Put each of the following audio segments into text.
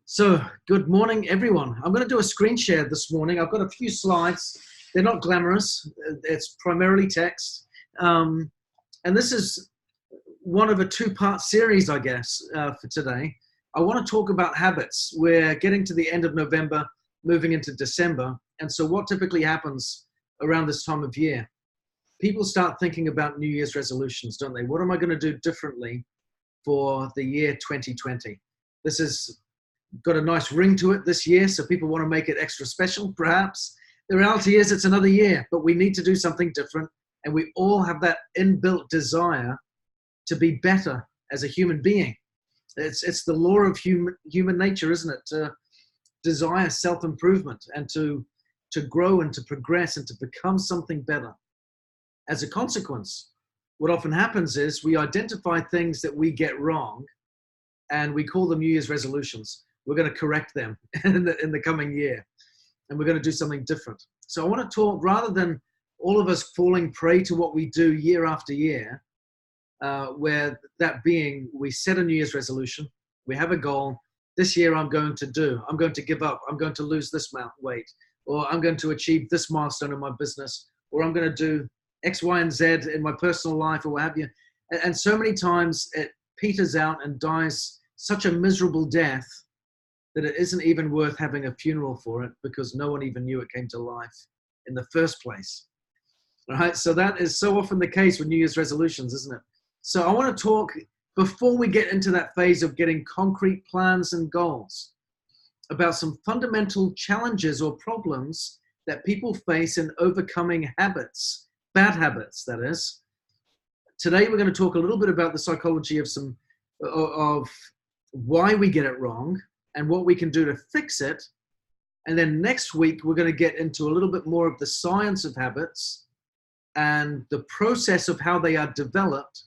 So, good morning, everyone. I'm going to do a screen share this morning. I've got a few slides. They're not glamorous. It's primarily text. And this is one of a two-part series, I guess, for today. I want to talk about habits. We're getting to the end of November, moving into December. And so what typically happens around this time of year? People start thinking about New Year's resolutions, don't they? What am I going to do differently for the year 2020? This has got a nice ring to it this year, so people want to make it extra special, perhaps. The reality is it's another year, but we need to do something different, and we all have that inbuilt desire to be better as a human being. It's the law of human nature, isn't it? To desire self-improvement and to grow and to progress and to become something better. As a consequence, what often happens is we identify things that we get wrong and we call them New Year's resolutions. We're going to correct them in the coming year, and we're going to do something different. So I want to talk, rather than all of us falling prey to what we do year after year, where that being, we set a New Year's resolution, we have a goal. This year I'm going to give up, I'm going to lose this amount of weight, or I'm going to achieve this milestone in my business, or I'm going to do X, Y, and Z in my personal life, or what have you. And so many times it peters out and dies such a miserable death that it isn't even worth having a funeral for it, because no one even knew it came to life in the first place. All right, so that is so often the case with New Year's resolutions, isn't it? So I want to talk, before we get into that phase of getting concrete plans and goals, about some fundamental challenges or problems that people face in overcoming habits, bad habits, that is. Today we're going to talk a little bit about the psychology of why we get it wrong and what we can do to fix it. And then next week, we're going to get into a little bit more of the science of habits and the process of how they are developed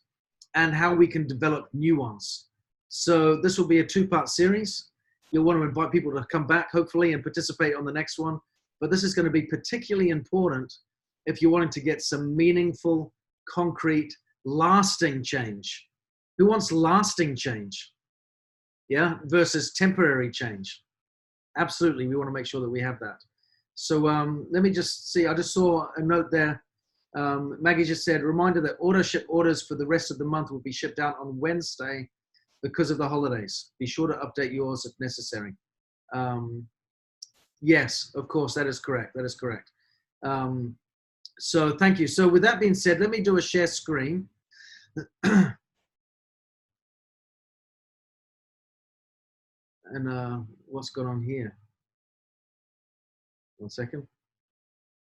and how we can develop new ones. So this will be a two-part series. You'll want to invite people to come back, hopefully, and participate on the next one. But this is going to be particularly important if you're wanting to get some meaningful, concrete, lasting change. Who wants lasting change? Yeah, versus temporary change. Absolutely, we want to make sure that we have that. So let me just see, I just saw a note there. Maggie just said, reminder that auto ship orders for the rest of the month will be shipped out on Wednesday because of the holidays. Be sure to update yours if necessary. Yes, of course, that is correct. That is correct. So thank you. So with that being said, let me do a share screen. And what's going on here? 1 second.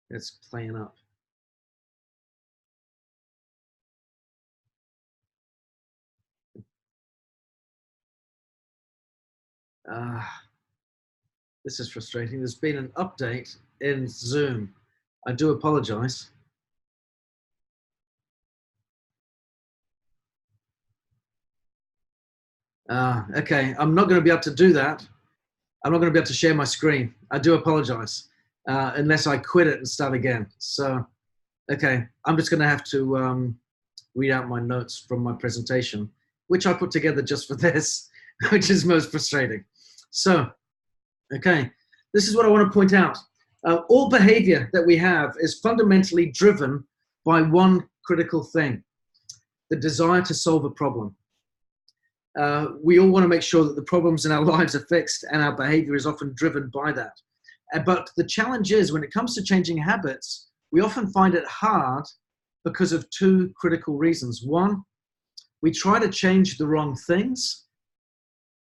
It's playing up. This is frustrating. There's been an update in Zoom. I do apologize. Okay, I'm not going to be able to do that. I'm not going to be able to share my screen. I do apologize, unless I quit it and start again. So, okay, I'm just going to have to read out my notes from my presentation, which I put together just for this, which is most frustrating. So, okay, this is what I want to point out. All behavior that we have is fundamentally driven by one critical thing: the desire to solve a problem. We all want to make sure that the problems in our lives are fixed, and our behavior is often driven by that. But the challenge is, when it comes to changing habits, we often find it hard because of two critical reasons. One, we try to change the wrong things.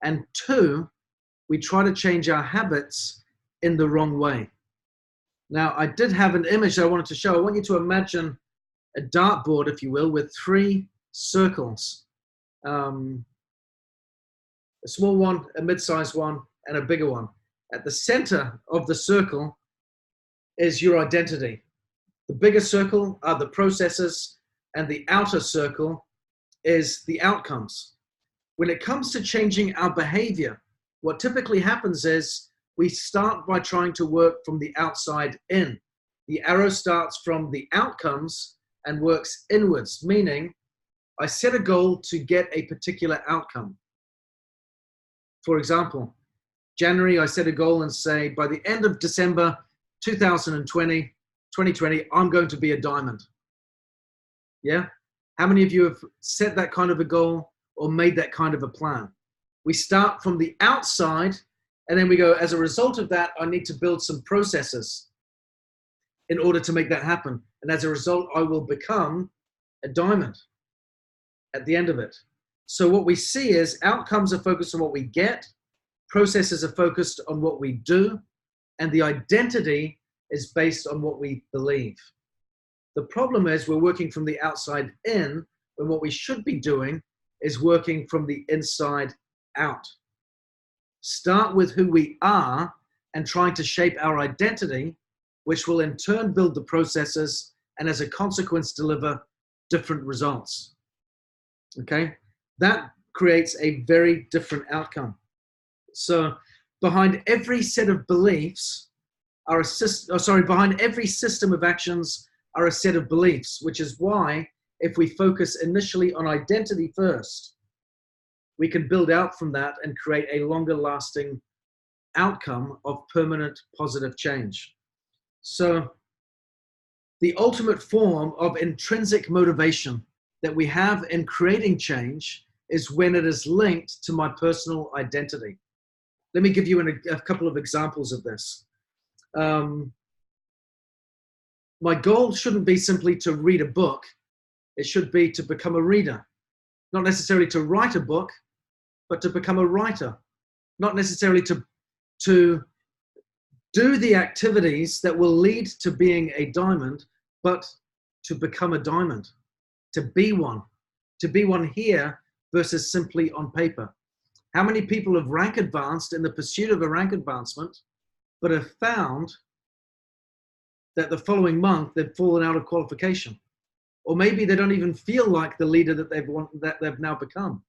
And two, we try to change our habits in the wrong way. Now, I did have an image that I wanted to show. I want you to imagine a dartboard, if you will, with three circles. A small one, a mid-sized one, and a bigger one. At the center of the circle is your identity. The bigger circle are the processes, and the outer circle is the outcomes. When it comes to changing our behavior, what typically happens is we start by trying to work from the outside in. The arrow starts from the outcomes and works inwards, meaning I set a goal to get a particular outcome. For example, January, I set a goal and say, by the end of December 2020, I'm going to be a diamond. Yeah? How many of you have set that kind of a goal or made that kind of a plan? We start from the outside and then we go, as a result of that, I need to build some processes in order to make that happen. And as a result, I will become a diamond at the end of it. So what we see is outcomes are focused on what we get, processes are focused on what we do, and the identity is based on what we believe. The problem is we're working from the outside in, when what we should be doing is working from the inside out. Start with who we are and trying to shape our identity, which will in turn build the processes and as a consequence deliver different results. Okay? That creates a very different outcome. So behind every set of beliefs are behind every system of actions are a set of beliefs, which is why if we focus initially on identity first, we can build out from that and create a longer lasting outcome of permanent positive change. So the ultimate form of intrinsic motivation that we have in creating change is when it is linked to my personal identity. Let me give you a couple of examples of this. My goal shouldn't be simply to read a book. It should be to become a reader. Not necessarily to write a book, but to become a writer. Not necessarily to do the activities that will lead to being a diamond, but to become a diamond, to be one here versus simply on paper. How many people have rank advanced in the pursuit of a rank advancement, but have found that the following month they've fallen out of qualification? Or maybe they don't even feel like the leader that they've now become.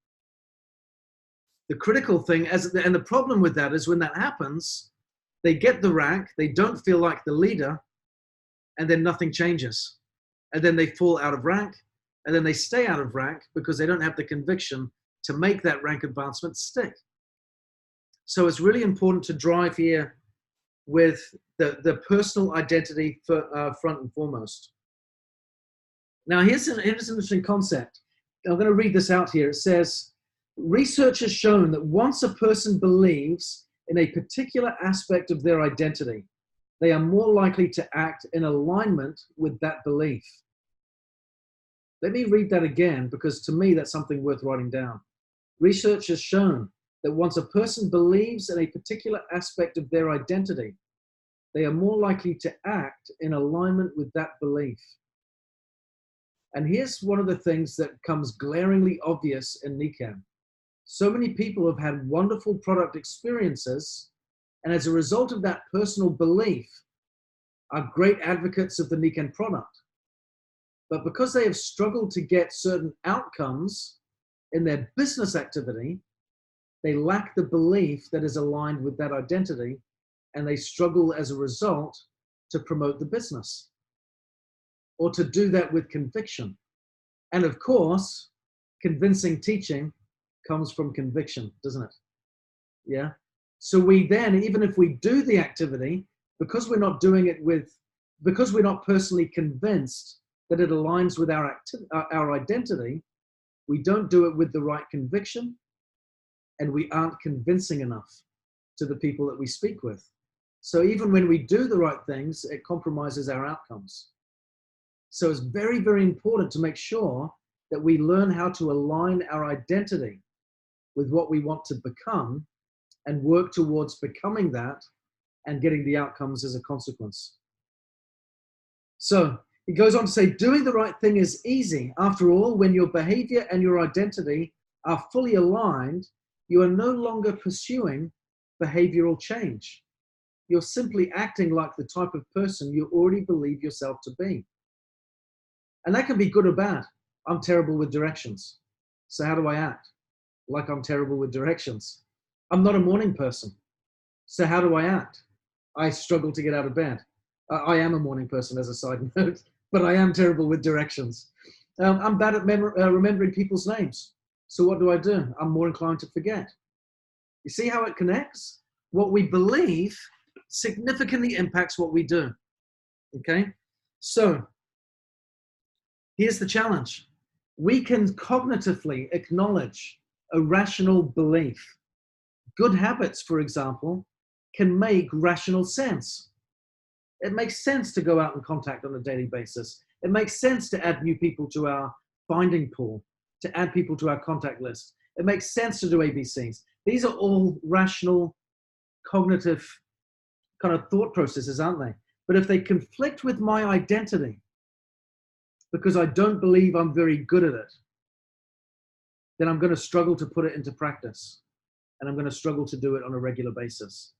The critical thing, and the problem with that is when that happens, they get the rank, they don't feel like the leader, and then nothing changes. And then they fall out of rank, and then they stay out of rank because they don't have the conviction to make that rank advancement stick. So it's really important to drive here with the personal identity front and foremost. Now, here's an interesting concept. I'm going to read this out here. It says, research has shown that once a person believes in a particular aspect of their identity, they are more likely to act in alignment with that belief. Let me read that again, because to me, that's something worth writing down. Research has shown that once a person believes in a particular aspect of their identity, they are more likely to act in alignment with that belief. And here's one of the things that comes glaringly obvious in Nikan. So many people have had wonderful product experiences, and as a result of that personal belief, are great advocates of the Nikan product. But because they have struggled to get certain outcomes in their business activity, they lack the belief that is aligned with that identity, and they struggle as a result to promote the business or to do that with conviction. And of course, convincing teaching comes from conviction, doesn't it? Yeah. So we then, even if we do the activity, because we're not doing it because we're not personally convinced that it aligns with our identity, we don't do it with the right conviction, and we aren't convincing enough to the people that we speak with. So even when we do the right things, it compromises our outcomes. So it's very, very important to make sure that we learn how to align our identity with what we want to become and work towards becoming that and getting the outcomes as a consequence. So it goes on to say, doing the right thing is easy. After all, when your behavior and your identity are fully aligned, you are no longer pursuing behavioral change. You're simply acting like the type of person you already believe yourself to be. And that can be good or bad. I'm terrible with directions. So how do I act? Like I'm terrible with directions. I'm not a morning person. So how do I act? I struggle to get out of bed. I am a morning person, as a side note, but I am terrible with directions. I'm bad at remembering people's names. So what do? I'm more inclined to forget. You see how it connects? what we believe significantly impacts what we do. Okay? So here's the challenge. We can cognitively acknowledge a rational belief. Good habits, for example, can make rational sense. It makes sense to go out and contact on a daily basis. It makes sense to add new people to our finding pool, to add people to our contact list. It makes sense to do ABCs. These are all rational, cognitive kind of thought processes, aren't they? But if they conflict with my identity, because I don't believe I'm very good at it, then I'm going to struggle to put it into practice. And I'm going to struggle to do it on a regular basis.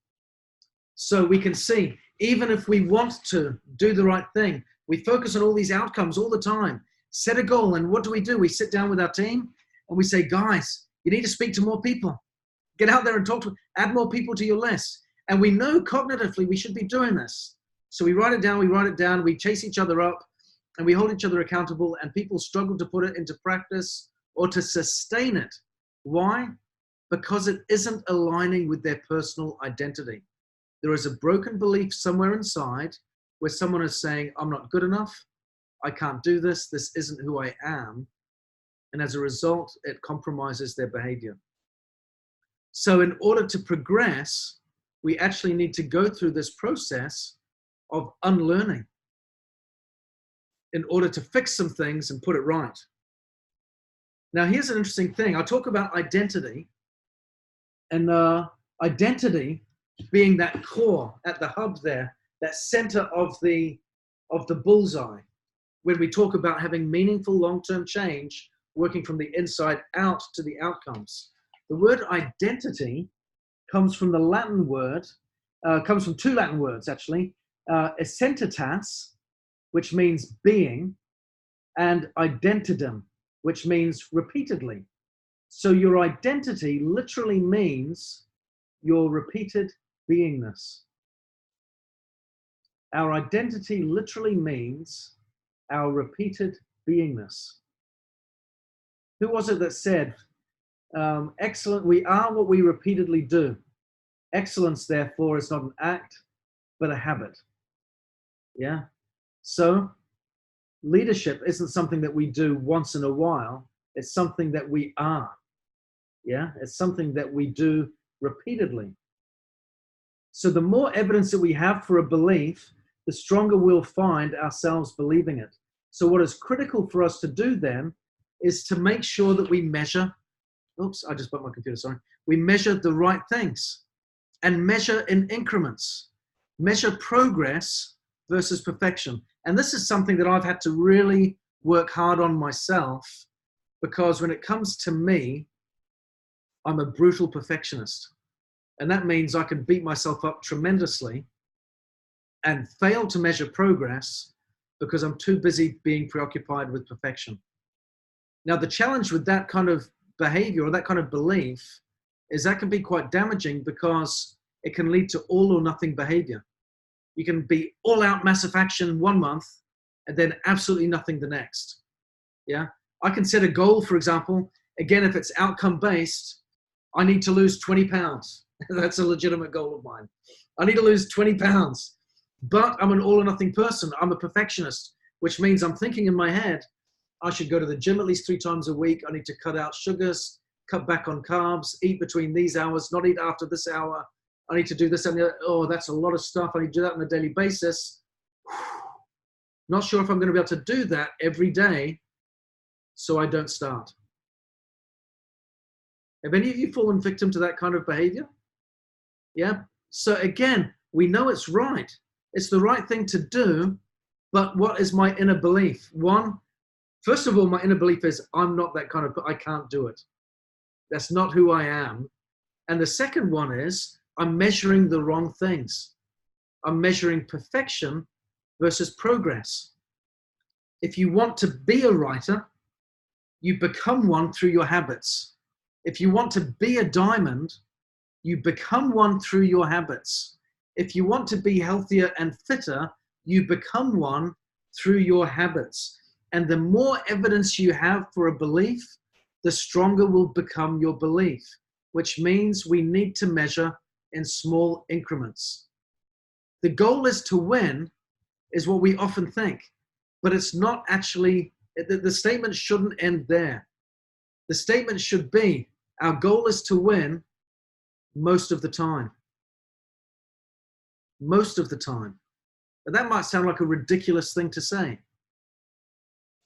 So we can see, even if we want to do the right thing, we focus on all these outcomes all the time, set a goal, and what do? We sit down with our team and we say, guys, you need to speak to more people. Get out there and talk to, add more people to your list. And we know cognitively we should be doing this. So we write it down, we chase each other up, and we hold each other accountable, and people struggle to put it into practice or to sustain it. Why? Because it isn't aligning with their personal identity. There is a broken belief somewhere inside where someone is saying, I'm not good enough, I can't do this, this isn't who I am. And as a result, it compromises their behavior. So in order to progress, we actually need to go through this process of unlearning in order to fix some things and put it right. Now, here's an interesting thing. I talk about identity, and identity being that core at the hub there, that center of the bullseye. When we talk about having meaningful long-term change, working from the inside out to the outcomes. The word identity comes from the Latin word, comes from two Latin words actually, essentitas, which means being, and identidem, which means repeatedly. So your identity literally means your repeated beingness. Our identity literally means our repeated beingness. Who was it that said, excellent, we are what we repeatedly do. Excellence, therefore, is not an act, but a habit. Yeah? So leadership isn't something that we do once in a while. It's something that we are. Yeah? It's something that we do repeatedly. So the more evidence that we have for a belief, the stronger we'll find ourselves believing it. So what is critical for us to do then is to make sure that we measure, oops, I just bumped my computer, sorry. We measure the right things and measure in increments, measure progress versus perfection. And this is something that I've had to really work hard on myself, because when it comes to me, I'm a brutal perfectionist. And that means I can beat myself up tremendously and fail to measure progress because I'm too busy being preoccupied with perfection. Now, the challenge with that kind of behavior or that kind of belief is that can be quite damaging, because it can lead to all or nothing behavior. You can be all out massive action one month and then absolutely nothing the next. Yeah. I can set a goal, for example, again, if it's outcome based, I need to lose 20 pounds. That's a legitimate goal of mine. I need to lose 20 pounds, but I'm an all or nothing person. I'm a perfectionist, which means I'm thinking in my head, I should go to the gym at least 3 times a week. I need to cut out sugars, cut back on carbs, eat between these hours, not eat after this hour. I need to do this and the other. Oh, that's a lot of stuff. I need to do that on a daily basis. Not sure if I'm going to be able to do that every day, so I don't start. Have any of you fallen victim to that kind of behavior? Yeah. So again, we know it's right. It's the right thing to do, but what is my inner belief? First of all, my inner belief is I'm not that kind of, I can't do it. That's not who I am. And the second one is I'm measuring the wrong things. I'm measuring perfection versus progress. If you want to be a writer, you become one through your habits. If you want to be a diamond, you become one through your habits. If you want to be healthier and fitter, you become one through your habits. And the more evidence you have for a belief, the stronger will become your belief, which means we need to measure in small increments. The goal is to win, is what we often think, but it's not actually, the statement shouldn't end there. The statement should be, our goal is to win most of the time. Most of the time. And that might sound like a ridiculous thing to say.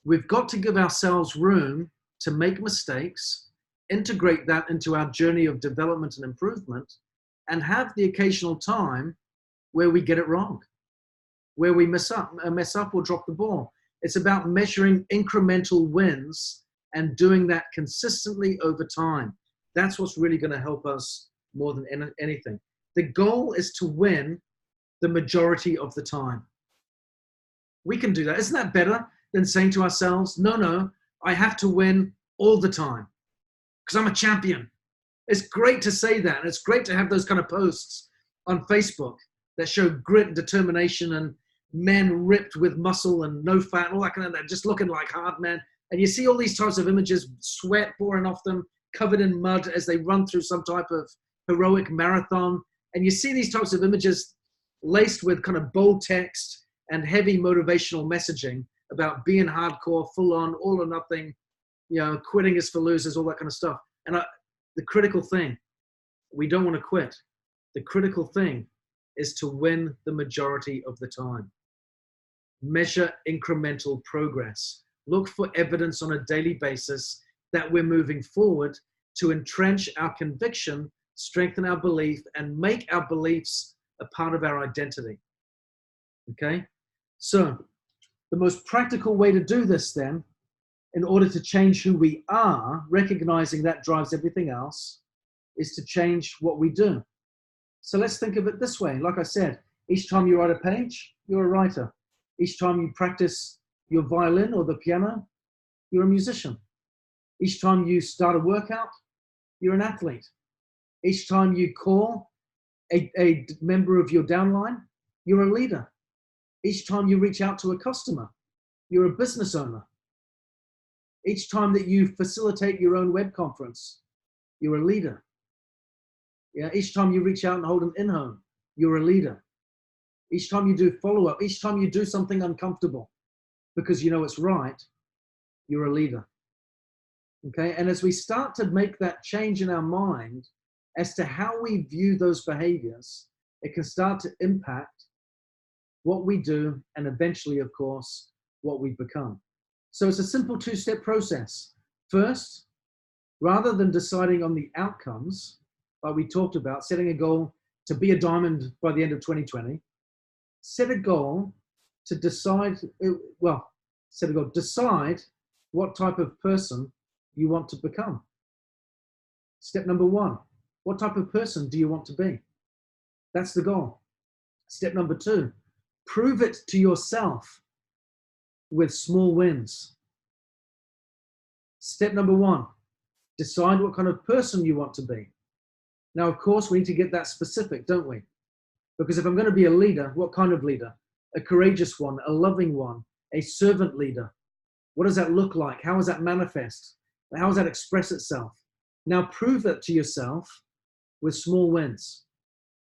We've got to give ourselves room to make mistakes, integrate that into our journey of development and improvement, and have the occasional time where we get it wrong, where we mess up or drop the ball. It's about measuring incremental wins and doing that consistently over time. That's what's really going to help us more than anything. The goal is to win the majority of the time. We can do that. Isn't that better than saying to ourselves, no, I have to win all the time because I'm a champion? It's great to say that. And it's great to have those kind of posts on Facebook that show grit and determination and men ripped with muscle and no fat and all that kind of that, just looking like hard men. And you see all these types of images, sweat pouring off them, covered in mud as they run through some type of heroic marathon. And you see these types of images laced with kind of bold text and heavy motivational messaging about being hardcore, full on, all or nothing, quitting is for losers, all that kind of stuff. And the critical thing, we don't want to quit. The critical thing is to win the majority of the time. Measure incremental progress. Look for evidence on a daily basis that we're moving forward to entrench our conviction, strengthen our belief, and make our beliefs a part of our identity. Okay? So, the most practical way to do this then, in order to change who we are, recognizing that drives everything else, is to change what we do. So let's think of it this way. Like I said, each time you write a page, you're a writer. Each time you practice your violin or the piano, you're a musician. Each time you start a workout, you're an athlete. Each time you call a member of your downline, you're a leader. Each time you reach out to a customer, you're a business owner. Each time that you facilitate your own web conference, you're a leader. Yeah, each time you reach out and hold an in-home, you're a leader. Each time you do follow-up, each time you do something uncomfortable because you know it's right, you're a leader. Okay, and as we start to make that change in our mind as to how we view those behaviors, it can start to impact what we do and eventually, of course, what we become. So it's a simple two-step process. First, rather than deciding on the outcomes, like we talked about, setting a goal to be a diamond by the end of 2020, set a goal to decide what type of person you want to become. Step number one, what type of person do you want to be? That's the goal. Step number two, prove it to yourself with small wins. Step number one, decide what kind of person you want to be. Now, of course, we need to get that specific, don't we? Because if I'm going to be a leader, what kind of leader? A courageous one, a loving one, a servant leader. What does that look like? How does that manifest? How does that express itself? Now, prove it to yourself with small wins.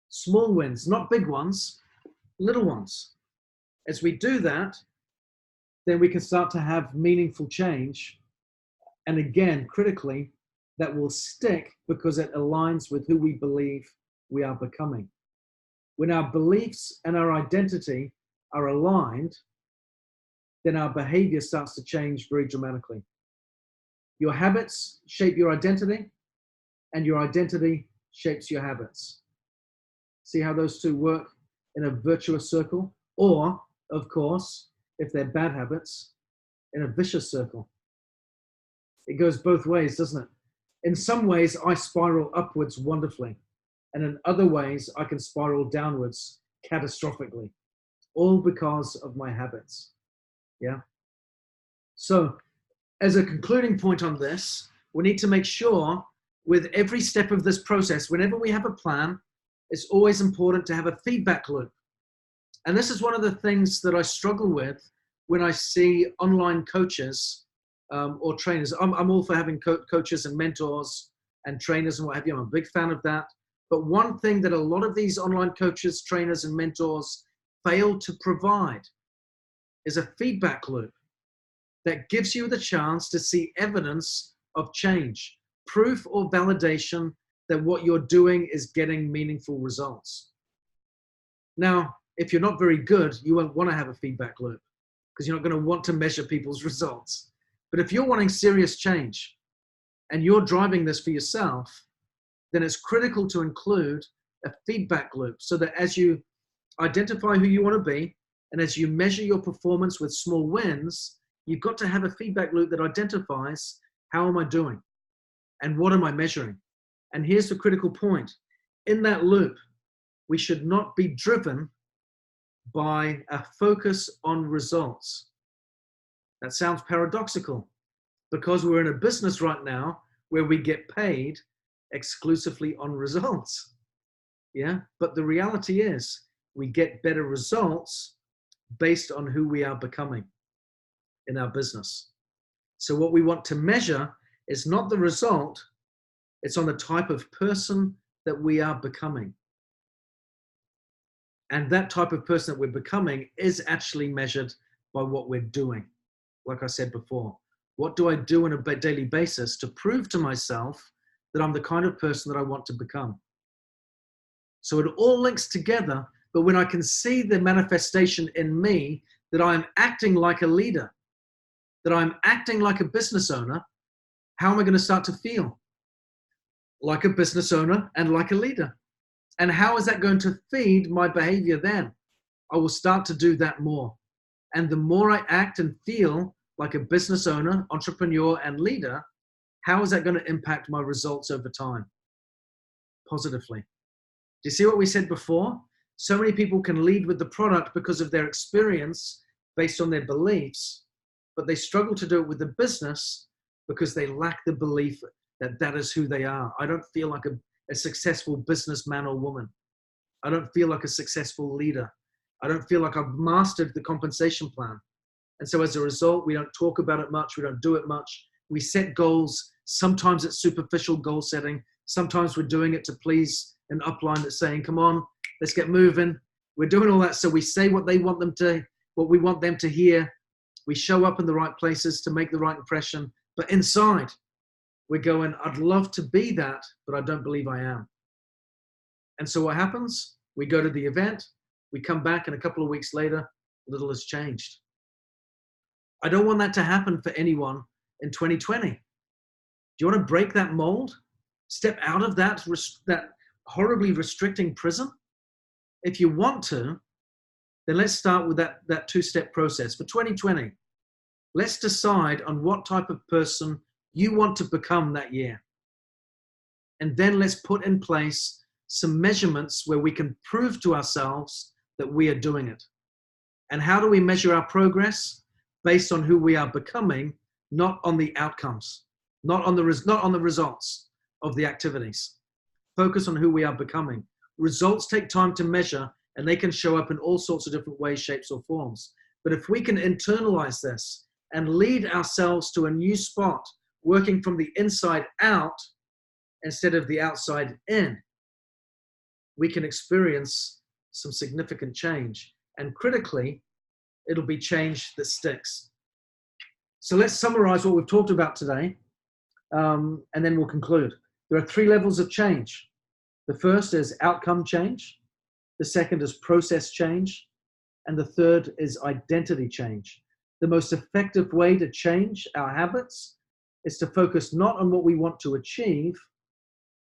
Small wins, not big ones, little ones. As we do that, then we can start to have meaningful change. And again, critically, that will stick because it aligns with who we believe we are becoming. When our beliefs and our identity are aligned, then our behavior starts to change very dramatically. Your habits shape your identity, and your identity shapes your habits. See how those two work in a virtuous circle? Or, of course, if they're bad habits, in a vicious circle. It goes both ways, doesn't it? In some ways, I spiral upwards wonderfully. And in other ways, I can spiral downwards catastrophically. All because of my habits. Yeah? So, as a concluding point on this, we need to make sure with every step of this process, whenever we have a plan, it's always important to have a feedback loop. And this is one of the things that I struggle with when I see online coaches or trainers. I'm all for having coaches and mentors and trainers and what have you. I'm a big fan of that. But one thing that a lot of these online coaches, trainers, and mentors fail to provide is a feedback loop that gives you the chance to see evidence of change, proof or validation that what you're doing is getting meaningful results. Now, if you're not very good, you won't want to have a feedback loop because you're not going to want to measure people's results. But if you're wanting serious change and you're driving this for yourself, then it's critical to include a feedback loop so that as you identify who you want to be and as you measure your performance with small wins, you've got to have a feedback loop that identifies how am I doing and what am I measuring. And here's the critical point. In that loop, we should not be driven by a focus on results. That sounds paradoxical because we're in a business right now where we get paid exclusively on results. Yeah, but the reality is we get better results based on who we are becoming in our business. So what we want to measure is not the result, it's on the type of person that we are becoming. And that type of person that we're becoming is actually measured by what we're doing. Like I said before, what do I do on a daily basis to prove to myself that I'm the kind of person that I want to become? So it all links together, but when I can see the manifestation in me that I am acting like a leader, that I'm acting like a business owner, how am I going to start to feel? Like a business owner and like a leader. And how is that going to feed my behavior then? I will start to do that more. And the more I act and feel like a business owner, entrepreneur, and leader, how is that going to impact my results over time? Positively. Do you see what we said before? So many people can lead with the product because of their experience based on their beliefs, but they struggle to do it with the business because they lack the belief that that is who they are. I don't feel like a successful businessman or woman. I don't feel like a successful leader. I don't feel like I've mastered the compensation plan. And so as a result, we don't talk about it much. We don't do it much. We set goals. Sometimes it's superficial goal setting. Sometimes we're doing it to please an upline that's saying, come on, let's get moving. We're doing all that. So we say what we want them to hear. We show up in the right places to make the right impression. But inside, we're going, I'd love to be that, but I don't believe I am. And so what happens? We go to the event, we come back, and a couple of weeks later, little has changed. I don't want that to happen for anyone in 2020. Do you want to break that mold? Step out of that horribly restricting prison? If you want to, then let's start with that two-step process. For 2020, let's decide on what type of person you want to become that year. And then let's put in place some measurements where we can prove to ourselves that we are doing it. And how do we measure our progress? Based on who we are becoming, not on the outcomes, not on the results of the activities. Focus on who we are becoming. Results take time to measure, and they can show up in all sorts of different ways, shapes, or forms. But if we can internalize this and lead ourselves to a new spot, working from the inside out instead of the outside in, we can experience some significant change. And critically, it'll be change that sticks. So let's summarize what we've talked about today, and then we'll conclude. There are 3 levels of change. The first is outcome change. The second is process change. And the third is identity change. The most effective way to change our habits is to focus not on what we want to achieve,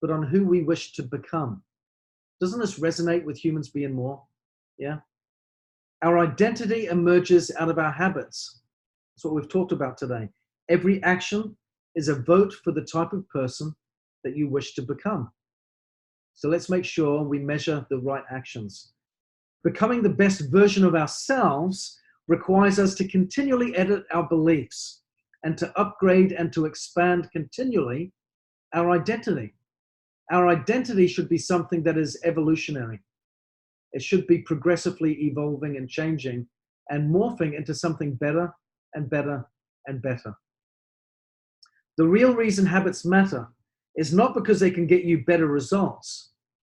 but on who we wish to become. Doesn't this resonate with humans being more? Yeah. Our identity emerges out of our habits. That's what we've talked about today. Every action is a vote for the type of person that you wish to become. So let's make sure we measure the right actions. Becoming the best version of ourselves requires us to continually edit our beliefs and to upgrade and to expand continually our identity. Our identity should be something that is evolutionary. It should be progressively evolving and changing and morphing into something better and better and better. The real reason habits matter is not because they can get you better results,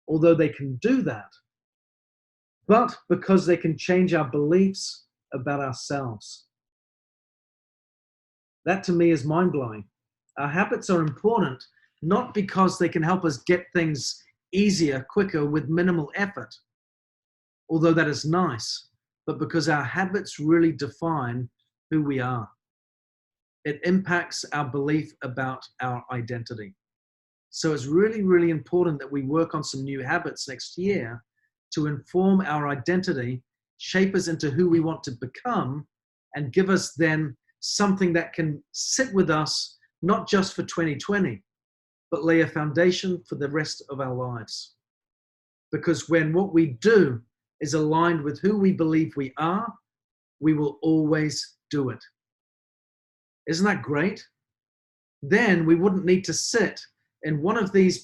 although they can do that, but because they can change our beliefs about ourselves. That to me is mind-blowing. Our habits are important, not because they can help us get things easier, quicker, with minimal effort, although that is nice, but because our habits really define who we are. It impacts our belief about our identity. So it's really, really important that we work on some new habits next year to inform our identity, shape us into who we want to become, and give us then something that can sit with us, not just for 2020, but lay a foundation for the rest of our lives. Because when what we do is aligned with who we believe we are, we will always do it. Isn't that great? Then we wouldn't need to sit in one of these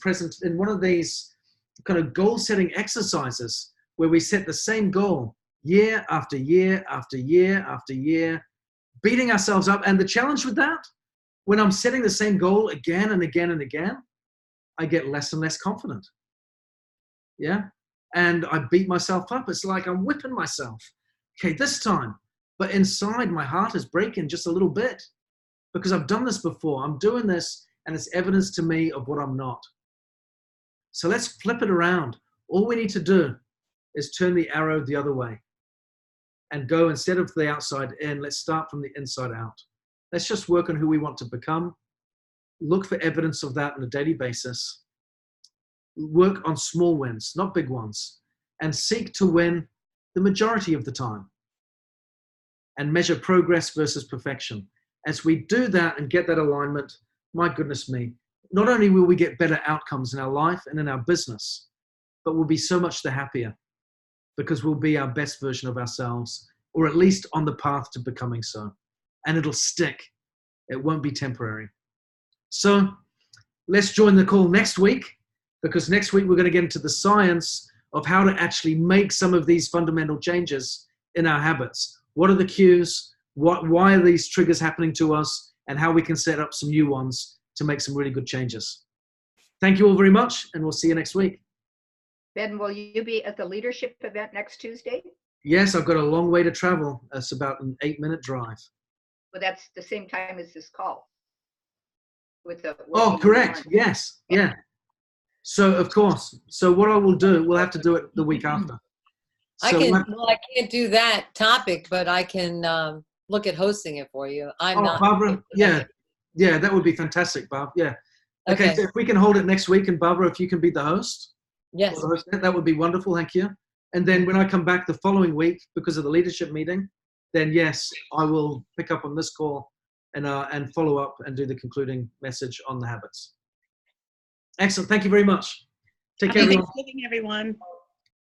kind of goal-setting exercises where we set the same goal year after year after year after year, beating ourselves up. And the challenge with that, when I'm setting the same goal again and again and again, I get less and less confident. Yeah. And I beat myself up. It's like I'm whipping myself. Okay, this time. But inside, my heart is breaking just a little bit because I've done this before. I'm doing this, and it's evidence to me of what I'm not. So let's flip it around. All we need to do is turn the arrow the other way and go, instead of the outside in, let's start from the inside out. Let's just work on who we want to become. Look for evidence of that on a daily basis. Work on small wins, not big ones, and seek to win the majority of the time and measure progress versus perfection. As we do that and get that alignment, my goodness me, not only will we get better outcomes in our life and in our business, but we'll be so much the happier because we'll be our best version of ourselves, or at least on the path to becoming so. And it'll stick. It won't be temporary. So let's join the call next week, because next week we're going to get into the science of how to actually make some of these fundamental changes in our habits. What are the cues? Why are these triggers happening to us? And how we can set up some new ones to make some really good changes. Thank you all very much, and we'll see you next week. Ben, will you be at the leadership event next Tuesday? Yes, I've got a long way to travel. It's about an 8-minute drive. Well, that's the same time as this call. Oh, correct. Yes. Yeah. So, of course. So what I will do, we'll have to do it the week after. I can't do that topic, but I can look at hosting it for you. Barbara, yeah, that would be fantastic, Barb. Yeah. Okay, so if we can hold it next week, and Barbara, if you can be the host. Yes. That would be wonderful. Thank you. And then when I come back the following week, because of the leadership meeting, then yes, I will pick up on this call and follow up and do the concluding message on the habits. Excellent. Thank you very much. Take care, everyone. Happy Thanksgiving, everyone.